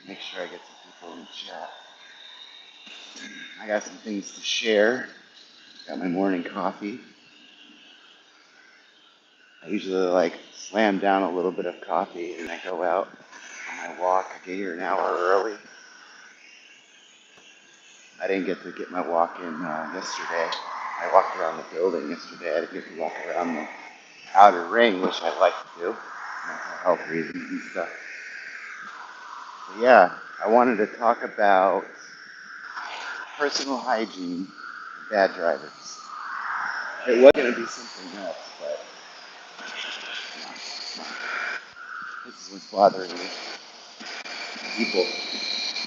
Make sure I get some people in the chat. I got some things to share. Got my morning coffee. I usually like slam down a little bit of coffee and I go out on my walk. I get here an hour early. I didn't get to get my walk in yesterday. I walked around the building yesterday. I didn't get to walk around the outer ring, which I'd like to do for health reasons and stuff. But yeah, I wanted to talk about personal hygiene for bad drivers. It was going to be something else, but this is what's bothering me. People's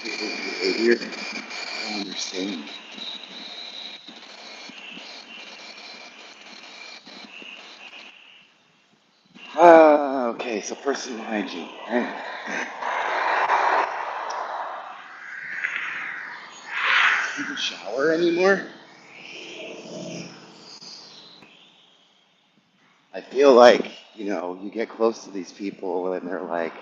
behavior. I don't understand. Okay, so personal hygiene, right? Do you shower anymore? I feel like, you get close to these people and they're like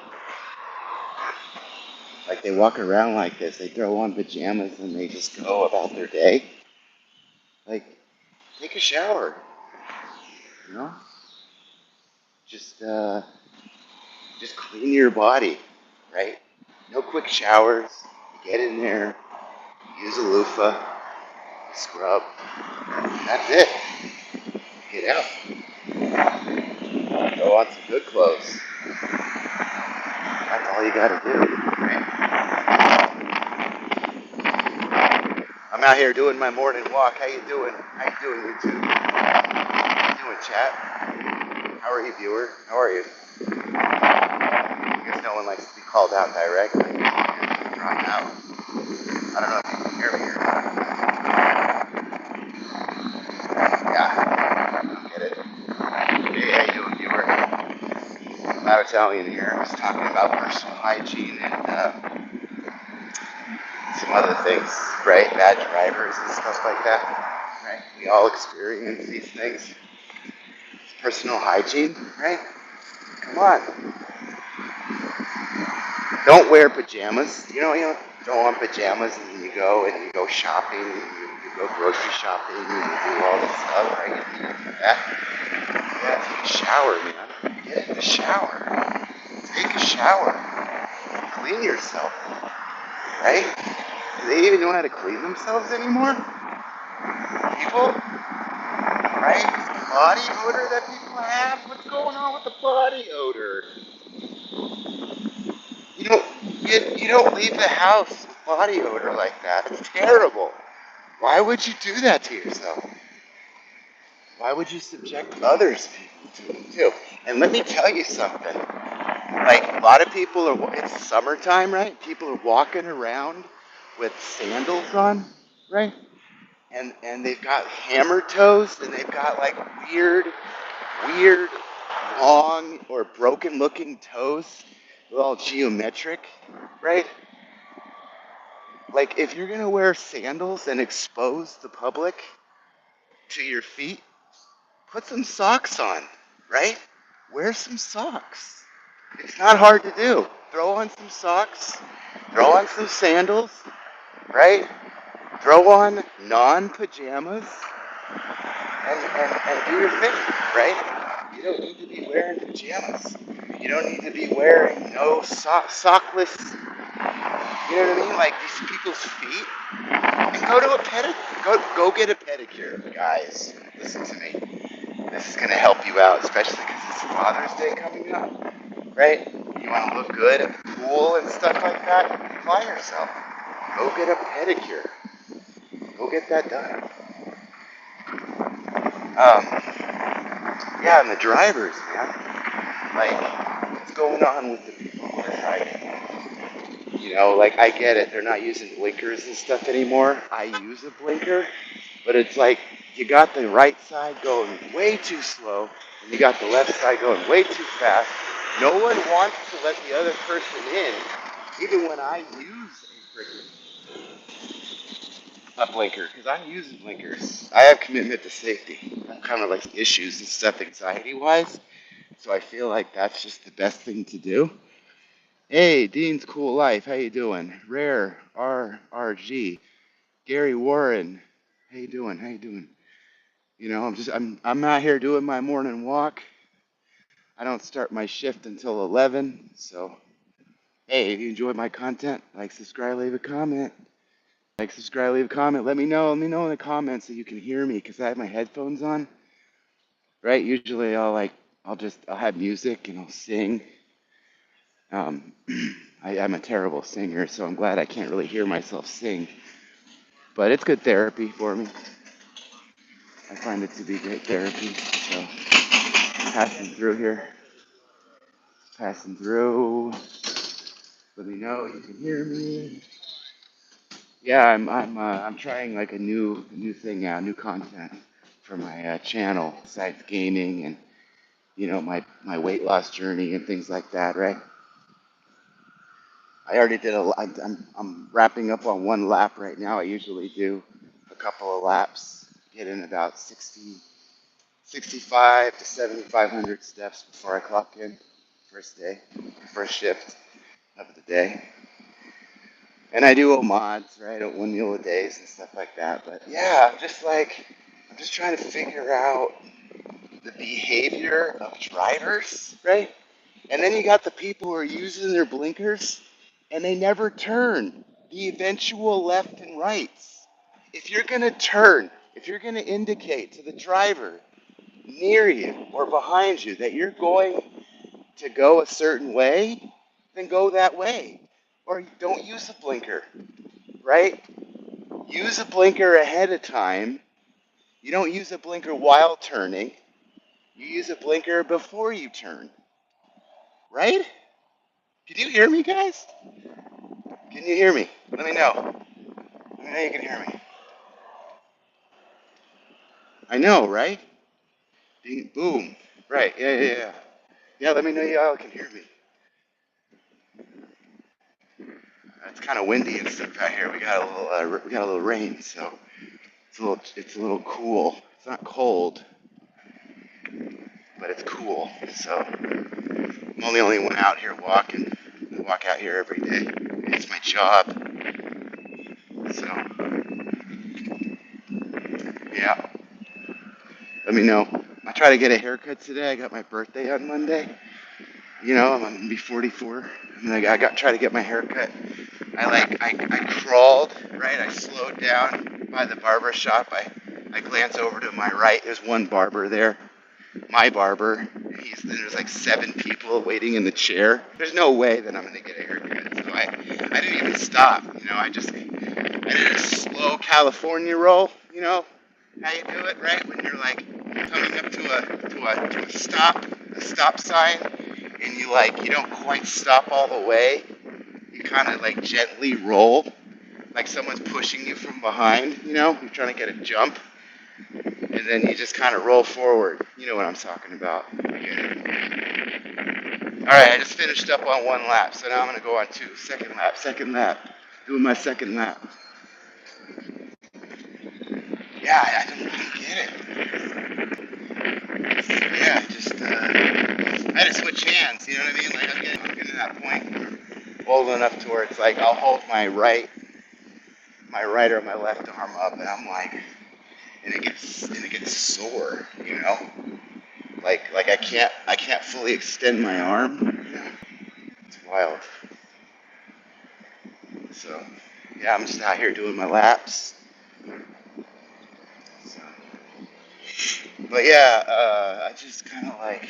they walk around like this. They throw on pajamas and they just go about their day. Like, take a shower, you know? Just, uh, just clean your body, right? No quick showers. Get in there, use a loofah, scrub. That's it. Get out. Throw on some good clothes. That's all you gotta do, right? I'm out here doing my morning walk. How you doing? How you doing, YouTube? How you doing, chat? How are you, viewer? How are you? I guess no one likes to be called out directly. Drop out. I don't know if you can hear me or not. Yeah, I don't get it. Hey, how you doing, viewer? I'm not Italian here. I was talking about personal hygiene and some other things, right? Bad drivers and stuff like that, right? We all experience these things. It's personal hygiene, right? Come on. Don't wear pajamas. You don't throw on pajamas and then you go shopping, you go grocery shopping, and you do all this stuff, right? Yeah, take a shower, man. Get in the shower. Take a shower. Clean yourself, right? Do they even know how to clean themselves anymore? People, right? This body odor that people have. What's going on with the body odor? You don't you don't leave the house with body odor like that. It's terrible. Why would you do that to yourself? Why would you subject others to it too? And let me tell you something. Like a lot of people are. It's summertime, right? People are walking around with sandals on, right? And they've got hammer toes, and they've got like weird, long or broken looking toes, all geometric, right? Like if you're gonna wear sandals and expose the public to your feet, put some socks on, right? Wear some socks. It's not hard to do. Throw on some socks, throw on some sandals, right? Throw on non-pajamas and do your thing, right? You don't need to be wearing pajamas. You don't need to be wearing no sockless, you know what I mean? Like these people's feet. And go to a go get a pedicure, guys. Listen to me. This is gonna help you out, especially because it's Father's Day coming up, right? You want to look good at the pool and stuff like that. Apply yourself. Go get a pedicure. Go get that done. Yeah, and the drivers, man. Like, what's going on with the people who are driving? Like I get it. They're not using blinkers and stuff anymore. I use a blinker, but it's like you got the right side going way too slow, and you got the left side going way too fast. No one wants to let the other person in, even when I use a blinker, because I'm using blinkers. I have commitment to safety. I have kind of like issues and stuff anxiety-wise, so I feel like that's just the best thing to do. Hey, Dean's Cool Life. How you doing? Rare RRG. Gary Warren. How you doing? How you doing? I'm out here doing my morning walk. I don't start my shift until 11. So, hey, if you enjoy my content, like, subscribe, leave a comment. Like, subscribe, leave a comment. Let me know. Let me know in the comments that you can hear me because I have my headphones on. Right? Usually I'll have music and I'll sing. Um, I'm a terrible singer, so I'm glad I can't really hear myself sing. But it's good therapy for me. I find it to be great therapy. So passing through here, passing through. Let me know you can hear me. Yeah, I'm trying like a new thing out, new content for my channel besides gaming and my weight loss journey and things like that. Right? I already did I'm wrapping up on one lap right now. I usually do a couple of laps, get in about 65 to 7,500 steps before I clock in. First day, first shift of the day. And I do mods, right, at 1 meal a days and stuff like that. But yeah, I'm just trying to figure out the behavior of drivers, right? And then you got the people who are using their blinkers and they never turn the eventual left and rights. If you're going to turn, if you're going to indicate to the driver near you or behind you that you're going to go a certain way, then go that way. Or don't use a blinker, right? Use a blinker ahead of time. You don't use a blinker while turning. You use a blinker before you turn, right? Can you hear me, guys? Can you hear me? Let me know. Let me know you can hear me. I know, right? Boom. Right. Yeah, yeah, yeah. Yeah, let me know y'all can hear me. It's kind of windy and stuff out here. We got a little rain, so it's a little cool. It's not cold, but it's cool. So I'm only one out here walking. I walk out here every day. It's my job. So yeah, let me know. I try to get a haircut today. I got my birthday on Monday. I'm gonna be 44. I got try to get my haircut. I crawled, right? I slowed down by the barber shop. I glance over to my right. There's one barber there, my barber. There's like 7 people waiting in the chair. There's no way that I'm gonna get a haircut. So I didn't even stop. I did a slow California roll. You know how you do it, right? When you're like coming up to a stop sign, and you don't quite stop all the way. You kind of like gently roll, like someone's pushing you from behind. You're trying to get a jump, and then you just kind of roll forward. You know what I'm talking about. Okay. All right, I just finished up on one lap, so now I'm gonna go on two. Second lap, doing my second lap. Yeah, I don't get it. Yeah, I had to switch hands. You know what I mean? Like I'm getting to that point where I'm old enough to where it's like I'll hold my right or my left arm up, and I'm like, and it gets sore. Like I can't fully extend my arm. It's wild. So yeah, I'm just out here doing my laps. So, but yeah, I just kind of like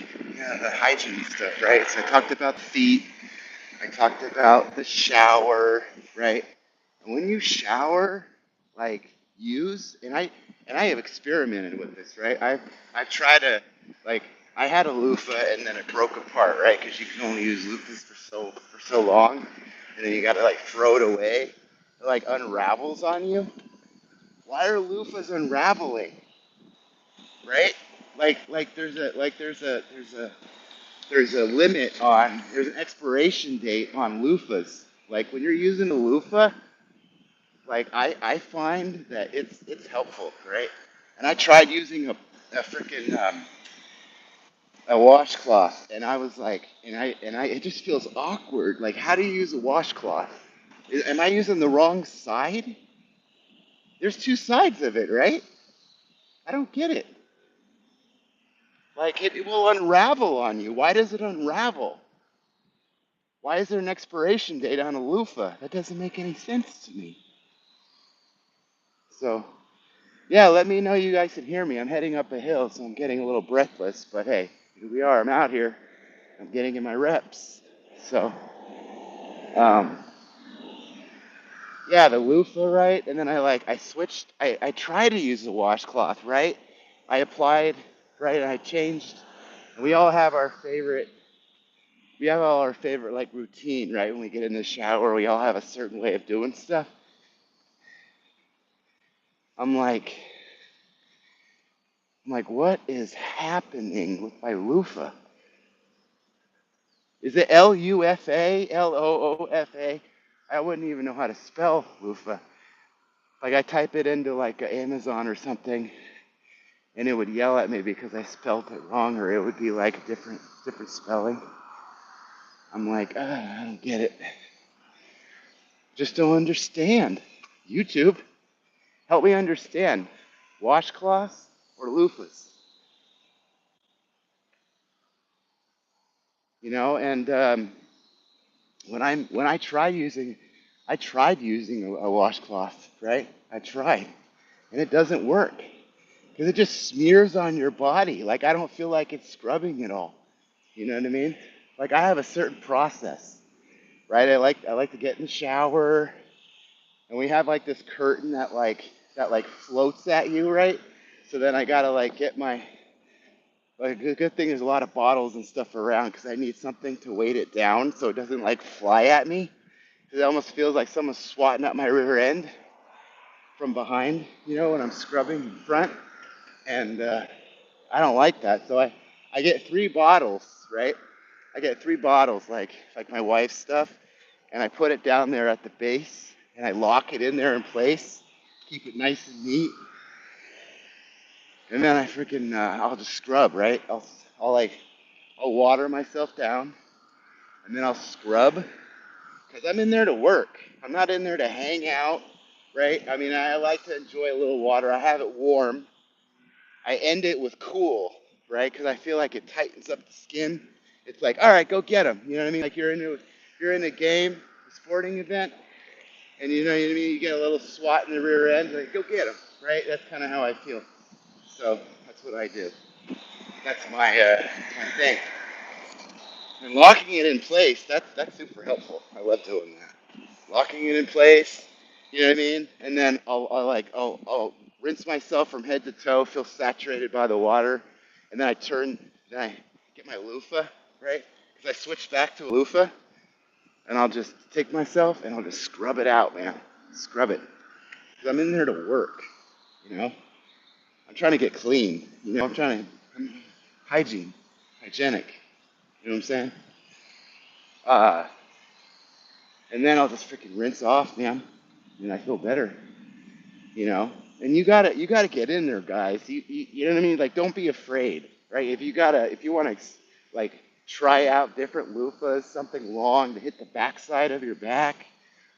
the hygiene stuff, right? So I talked about the feet. I talked about the shower, right? And when you shower, like use and I have experimented with this, right? I've tried to like I had a loofah and then it broke apart, right? Because you can only use loofahs for so long, and then you got to like throw it away. It like unravels on you. Why are loofahs unraveling, right? There's a limit on there's an expiration date on loofahs. Like when you're using a loofah, like I find that it's helpful, right? And I tried using a freaking a washcloth, and I was like, it just feels awkward. Like, how do you use a washcloth? Am I using the wrong side? There's two sides of it, right? I don't get it. Like, it will unravel on you. Why does it unravel? Why is there an expiration date on a loofah? That doesn't make any sense to me. So, yeah, let me know you guys can hear me. I'm heading up a hill, so I'm getting a little breathless. But hey, here we are. I'm out here. I'm getting in my reps. So, um, yeah, the loofah, right? And then I switched. I tried to use the washcloth, right? I applied, right? And I changed. And we have all our favorite like routine, right? When we get in the shower, we all have a certain way of doing stuff. I'm like, what is happening with my loofah? Is it Lufa? Loofa? I wouldn't even know how to spell loofah. Like I type it into like Amazon or something, and it would yell at me because I spelled it wrong, or it would be like a different spelling. I'm like, I don't get it. Just don't understand. YouTube, help me understand. Washcloths or loofahs? You know, and when I tried using a washcloth, right? I tried, and it doesn't work because it just smears on your body. Like I don't feel like it's scrubbing at all. You know what I mean? Like I have a certain process, right? I like to get in the shower, and we have like this curtain that floats at you, right? So then I gotta like get my like a good thing there's a lot of bottles and stuff around because I need something to weight it down so it doesn't like fly at me. It almost feels like someone's swatting at my rear end from behind, you know, when I'm scrubbing in front. And I don't like that. So I get three bottles, right? I get three bottles, like my wife's stuff, and I put it down there at the base, and I lock it in there in place, keep it nice and neat, and then I'll just scrub, right? I'll like I'll water myself down, and then I'll scrub, because I'm in there to work. I'm not in there to hang out, right? I mean, I like to enjoy a little water. I have it warm. I end it with cool, right? Because I feel like it tightens up the skin. It's like, all right, go get them. You know what I mean? Like you're in a game, a sporting event, and you know what I mean. You get a little swat in the rear end, like go get them, right? That's kind of how I feel. So that's what I do. That's my thing. And locking it in place, that's super helpful. I love doing that. Locking it in place, you know what I mean? And then I'll rinse myself from head to toe, feel saturated by the water, and then I get my loofah, right? Because I switched back to a loofah, and I'll just take myself and I'll just scrub it out, man. Scrub it. Because I'm in there to work, you know? I'm trying to get clean, you know? I'm hygiene, hygienic, you know what I'm saying? Uh, and then I'll just freaking rinse off, man, and I feel better, you know. And you gotta get in there, guys. You know what I mean? Like, don't be afraid, right? If you want to like try out different loofahs, something long to hit the backside of your back,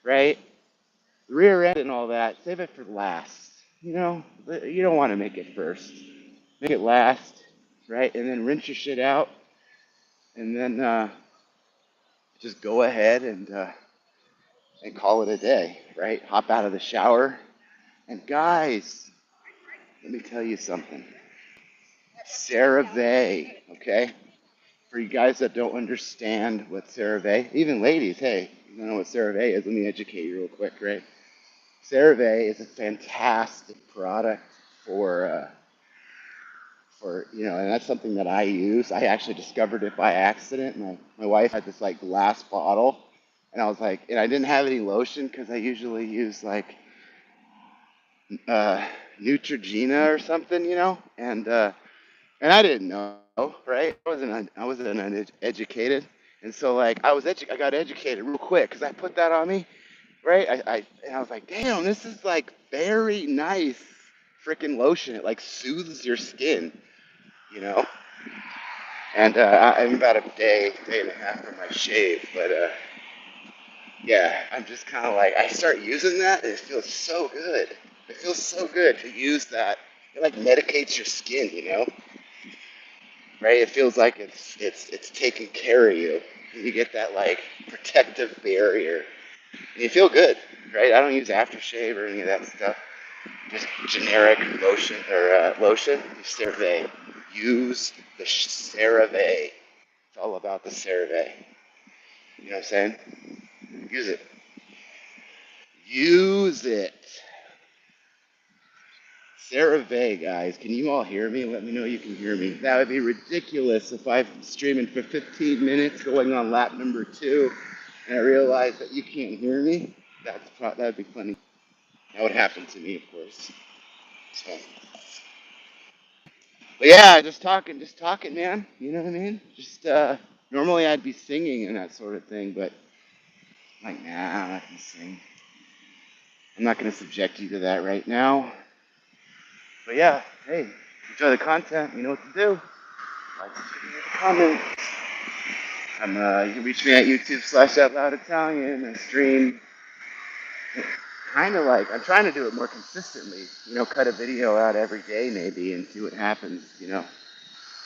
right? Rear end and all that, save it for last. You know, you don't want to make it first. Make it last, right? And then rinse your shit out, and then just go ahead and call it a day, right? Hop out of the shower. And guys, let me tell you something. CeraVe, okay? For you guys that don't understand what CeraVe, even ladies, hey, you don't know what CeraVe is, let me educate you real quick, right? CeraVe is a fantastic product for and that's something that I use. I actually discovered it by accident. My wife had this like glass bottle, and I was like, and I didn't have any lotion because I usually use like uh, Neutrogena or something, and I didn't know, right? I wasn't educated, and so like I got educated real quick because I put that on me, right? And I was like, damn, this is like very nice freaking lotion. It like soothes your skin, you know. And I'm about a day and a half from my shave, but yeah, I'm just kind of like, I start using that, and it feels so good. It feels so good to use that. It like medicates your skin, right? It feels like it's taking care of you. You get that like protective barrier, and you feel good, right? I don't use aftershave or any of that stuff. Just generic lotion or lotion. CeraVe. Use the CeraVe. It's all about the CeraVe. You know what I'm saying? Use it. Use it. CeraVe, guys. Can you all hear me? Let me know you can hear me. That would be ridiculous if I'm streaming for 15 minutes going on lap number 2 and I realize that you can't hear me. That would be funny. That would happen to me, of course. So, but yeah, just talking, man. You know what I mean? Just normally I'd be singing and that sort of thing, but I'm like, nah, I'm not gonna sing. I'm not gonna subject you to that right now. But yeah, hey, enjoy the content. You know what to do. Like, comment. You can reach me at YouTube/OutLoudItalian. I stream kind of like, I'm trying to do it more consistently. Cut a video out every day maybe and see what happens.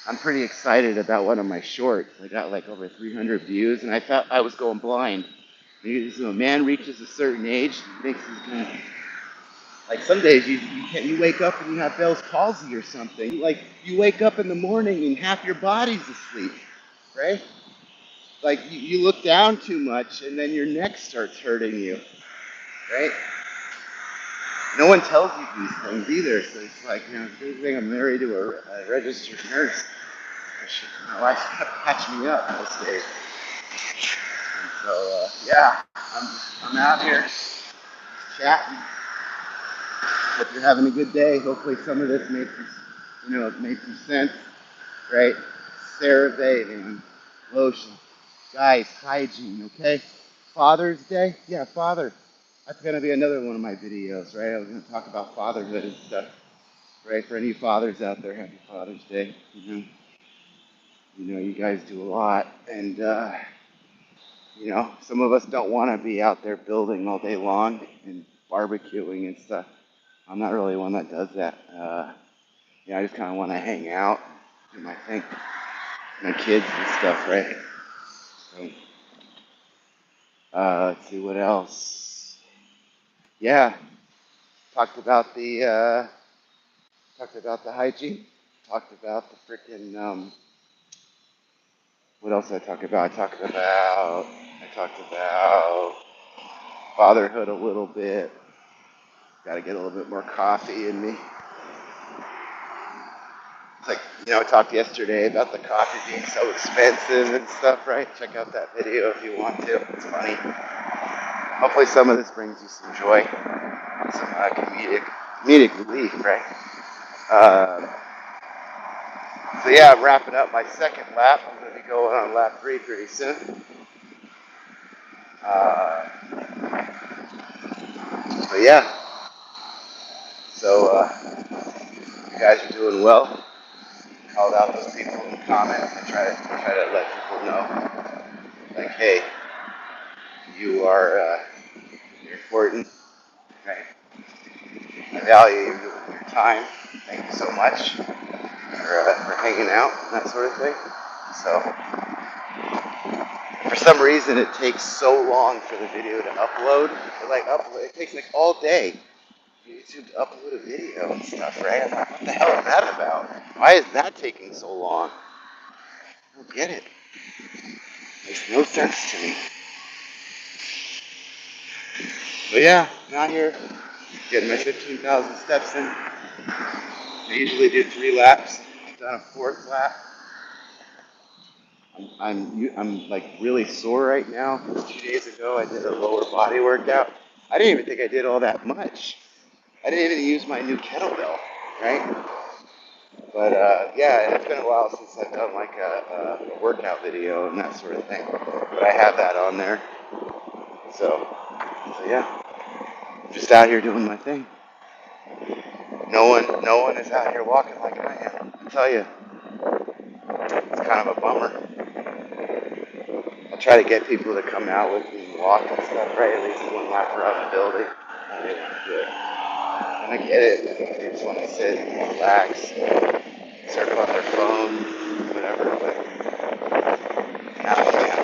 I'm pretty excited about one of my shorts. I got like over 300 views, and I thought I was going blind. When a man reaches a certain age, he thinks he's gonna, like some days you wake up and you have Bell's palsy or something. Like you wake up in the morning and half your body's asleep, right? Like you look down too much and then your neck starts hurting you, right? No one tells you these things either. So it's like, good thing I'm married to a registered nurse. My wife's got to patch me up most days. And so, yeah, I'm out here chatting. Hope you're having a good day. Hopefully some of this made some sense, right? CeraVe, man. Lotion. Guys, hygiene, okay? Father's Day? Yeah, father. That's going to be another one of my videos, right? I was going to talk about fatherhood and stuff, right? For any fathers out there, happy Father's Day. You guys do a lot. And, some of us don't want to be out there building all day long and barbecuing and stuff. I'm not really one that does that. I just kind of want to hang out, do my thing, my kids and stuff, right? So, let's see what else. Yeah, talked about the hygiene, talked about the freaking what else did I talk about? I talked about fatherhood a little bit. Got to get a little bit more coffee in me. It's like, I talked yesterday about the coffee being so expensive and stuff, right? Check out that video if you want to. It's funny. Hopefully some of this brings you some joy, some comedic relief, right? So yeah, I'm wrapping up my second lap. I'm going to be going on lap 3 pretty soon. Uh, but yeah, so you guys are doing well. Called out those people in the comments. I try to let people know, like, hey, you're important, right? I value your time. Thank you so much for hanging out and that sort of thing. So, for some reason, it takes so long for the video to upload. It takes like all day for YouTube to upload a video and stuff, right? I'm like, what the hell is that about? Why is that taking so long? I don't get it. It makes no sense to me. But yeah, I'm out here getting my 15,000 steps in. I usually do 3 laps. I've done a 4th lap. I'm like really sore right now. 2 days ago, I did a lower body workout. I didn't even think I did all that much. I didn't even use my new kettlebell, right? But yeah, it's been a while since I've done like a workout video and that sort of thing. But I have that on there. So yeah, I'm just out here doing my thing. No one is out here walking like I am. I tell you, it's kind of a bummer. I try to get people to come out with me and walk and stuff, right? At least one lap around the building. And they want to do it. And I get it. They just want to sit and relax, surf on their phone, whatever. But now, man,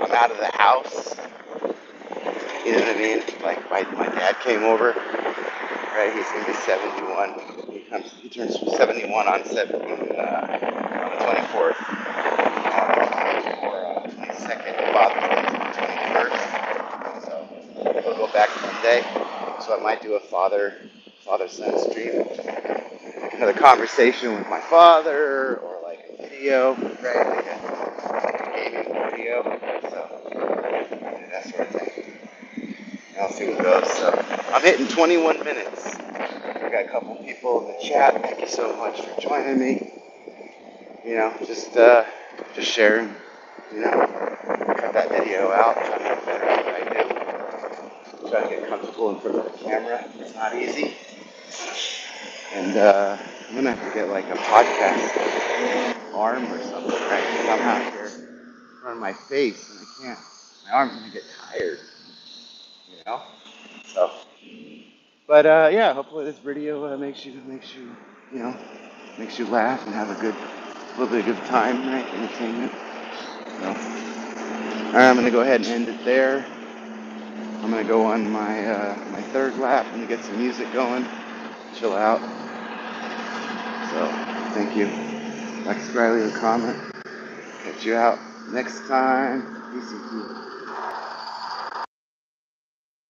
I'm out of the house. You know what I mean? Like my dad came over, right? He's gonna be 71. He turns 71 on on the 24th, or 22nd. Father's Day is the 21st. So we'll go back Monday. So I might do a father-son stream, another conversation with my father, or like a video, right? Like a gaming video. So yeah, that sort of thing. I'll see what goes. So I'm hitting 21 minutes. I got a couple people in the chat. Thank you so much for joining me. You know, just sharing. You know, cut that video out. Try to get better at what I do. Try to get comfortable in front of the camera. It's not easy. And I'm gonna have to get like a podcast arm or something, right? Because I'm out here in front of my face and I can't. My arm's gonna get tired. You know. So. But yeah, hopefully this video you know makes you laugh and have a little bit of good time, right? Entertainment. So, all right, I'm gonna go ahead and end it there. I'm gonna go on my third lap. I'm gonna get some music going, chill out. So thank you. Like, subscribe, leave a comment. Catch you out next time. Peace and peace.